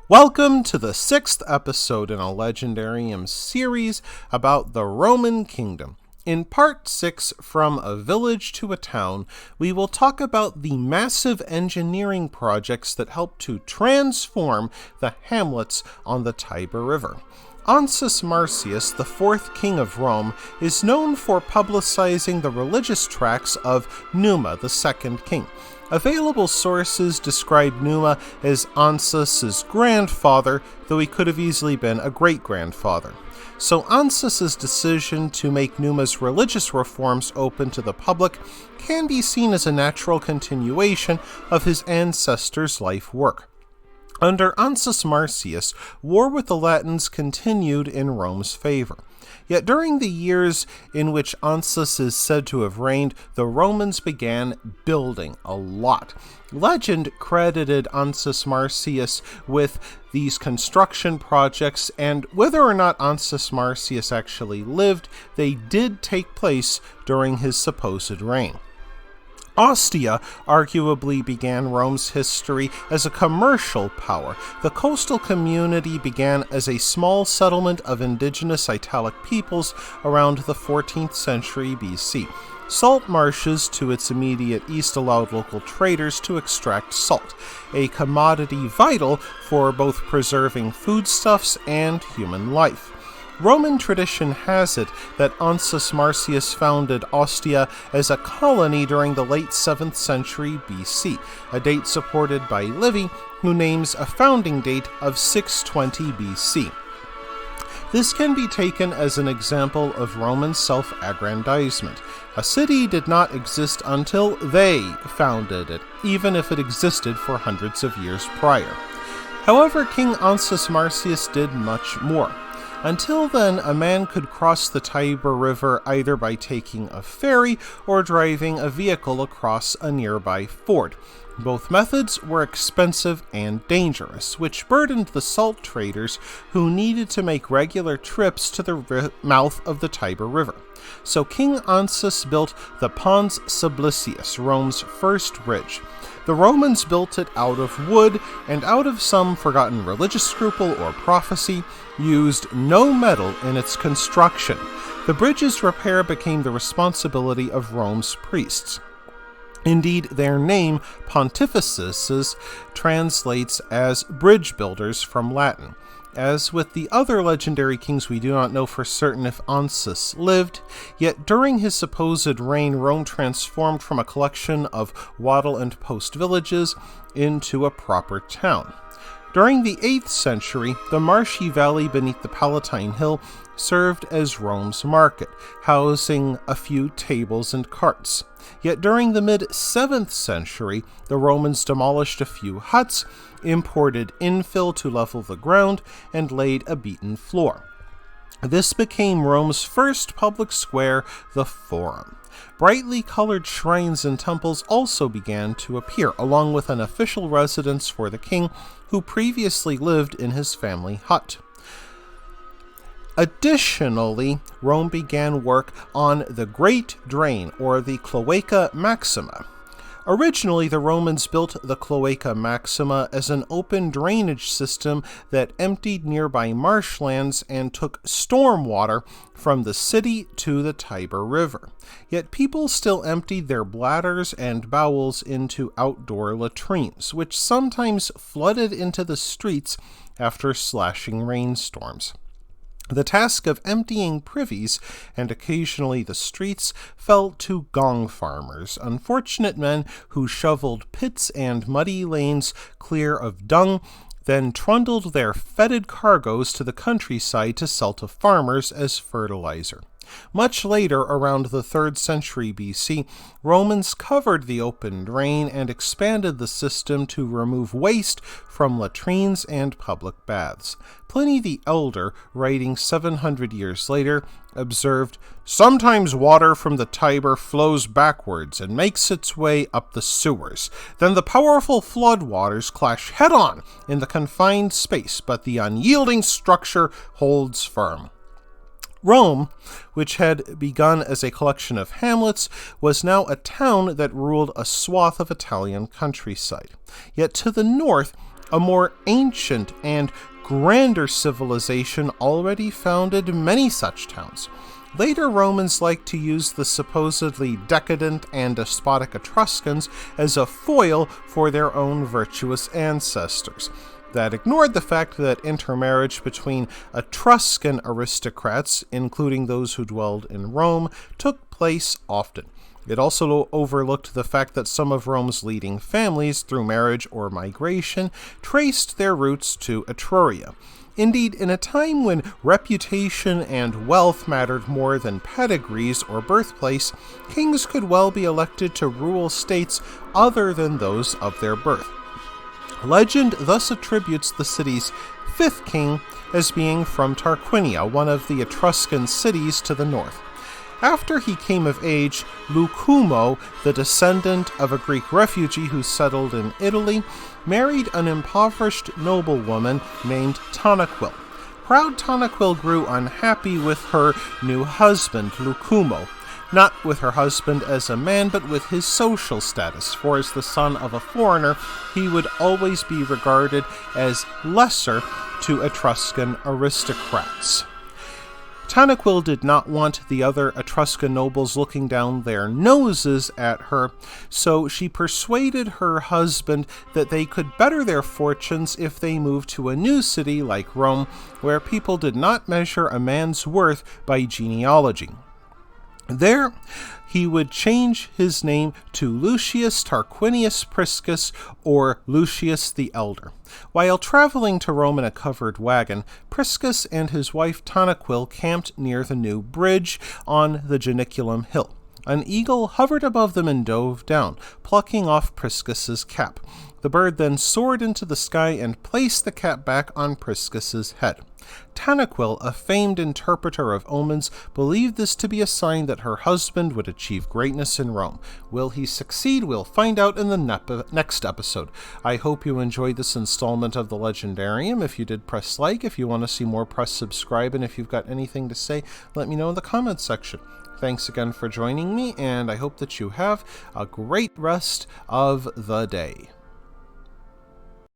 Welcome to the 6th episode in a Legendarium series about the Roman Kingdom. In Part 6, From a Village to a Town, we will talk about the massive engineering projects that helped to transform the hamlets on the Tiber River. Ancus Marcius, the fourth king of Rome, is known for publicizing the religious tracts of Numa, the second king. Available sources describe Numa as Ancus's grandfather, though he could have easily been a great-grandfather. So Ancus's decision to make Numa's religious reforms open to the public can be seen as a natural continuation of his ancestors' life work. Under Ancus Marcius, war with the Latins continued in Rome's favor. Yet during the years in which Ancus is said to have reigned, the Romans began building a lot. Legend credited Ancus Marcius with these construction projects, and whether or not Ancus Marcius actually lived, they did take place during his supposed reign. Ostia arguably began Rome's history as a commercial power. The coastal community began as a small settlement of indigenous Italic peoples around the 14th century BC. Salt marshes to its immediate east allowed local traders to extract salt, a commodity vital for both preserving foodstuffs and human life. Roman tradition has it that Ancus Marcius founded Ostia as a colony during the late 7th century BC, a date supported by Livy, who names a founding date of 620 BC. This can be taken as an example of Roman self-aggrandizement. A city did not exist until they founded it, even if it existed for hundreds of years prior. However, King Ancus Marcius did much more. Until then, a man could cross the Tiber River either by taking a ferry or driving a vehicle across a nearby ford. Both methods were expensive and dangerous, which burdened the salt traders who needed to make regular trips to the mouth of the Tiber River. So King Ancus built the Pons Sublicius, Rome's first bridge. The Romans built it out of wood, and out of some forgotten religious scruple or prophecy, used no metal in its construction. The bridge's repair became the responsibility of Rome's priests. Indeed, their name, Pontifices, translates as bridge builders from Latin. As with the other legendary kings, we do not know for certain if Ancus lived, yet during his supposed reign, Rome transformed from a collection of wattle and post villages into a proper town. During the 8th century, the marshy valley beneath the Palatine Hill served as Rome's market, housing a few tables and carts. Yet during the mid-7th century, the Romans demolished a few huts, imported infill to level the ground, and laid a beaten floor. This became Rome's first public square, the Forum. Brightly colored shrines and temples also began to appear, along with an official residence for the king, who previously lived in his family hut. Additionally, Rome began work on the Great Drain, or the Cloaca Maxima. Originally, the Romans built the Cloaca Maxima as an open drainage system that emptied nearby marshlands and took storm water from the city to the Tiber River. Yet people still emptied their bladders and bowels into outdoor latrines, which sometimes flooded into the streets after slashing rainstorms. The task of emptying privies, and occasionally the streets, fell to gong farmers, unfortunate men who shoveled pits and muddy lanes clear of dung, then trundled their fetid cargoes to the countryside to sell to farmers as fertilizer. Much later, around the 3rd century BC, Romans covered the open drain and expanded the system to remove waste from latrines and public baths. Pliny the Elder, writing 700 years later, observed, "Sometimes water from the Tiber flows backwards and makes its way up the sewers. Then the powerful flood waters clash head-on in the confined space, but the unyielding structure holds firm." Rome, which had begun as a collection of hamlets, was now a town that ruled a swath of Italian countryside. Yet to the north, A more ancient and grander civilization already founded many such towns. Later Romans liked to use the supposedly decadent and despotic Etruscans as a foil for their own virtuous ancestors. That ignored the fact that intermarriage between Etruscan aristocrats, including those who dwelled in Rome, took place often. It also overlooked the fact that some of Rome's leading families, through marriage or migration, traced their roots to Etruria. Indeed, in a time when reputation and wealth mattered more than pedigrees or birthplace, kings could well be elected to rule states other than those of their birth. Legend thus attributes the city's fifth king as being from Tarquinia, one of the Etruscan cities to the north. After he came of age, Lucumo, the descendant of a Greek refugee who settled in Italy, married an impoverished noblewoman named Tanaquil. Proud Tanaquil grew unhappy with her new husband, Lucumo, not with her husband as a man, but with his social status, for as the son of a foreigner, he would always be regarded as lesser to Etruscan aristocrats. Tanaquil did not want the other Etruscan nobles looking down their noses at her, so she persuaded her husband that they could better their fortunes if they moved to a new city like Rome, where people did not measure a man's worth by genealogy. There, he would change his name to Lucius Tarquinius Priscus, or Lucius the Elder. While traveling to Rome in a covered wagon, Priscus and his wife Tanaquil camped near the new bridge on the Janiculum Hill. An eagle hovered above them and dove down, plucking off Priscus's cap. The bird then soared into the sky and placed the cap back on Priscus's head. Tanaquil, a famed interpreter of omens, believed this to be a sign that her husband would achieve greatness in Rome. Will he succeed? We'll find out in the next episode. I hope you enjoyed this installment of the Legendarium. If you did, press like. If you want to see more, press subscribe. And if you've got anything to say, let me know in the comments section. Thanks again for joining me, and I hope that you have a great rest of the day.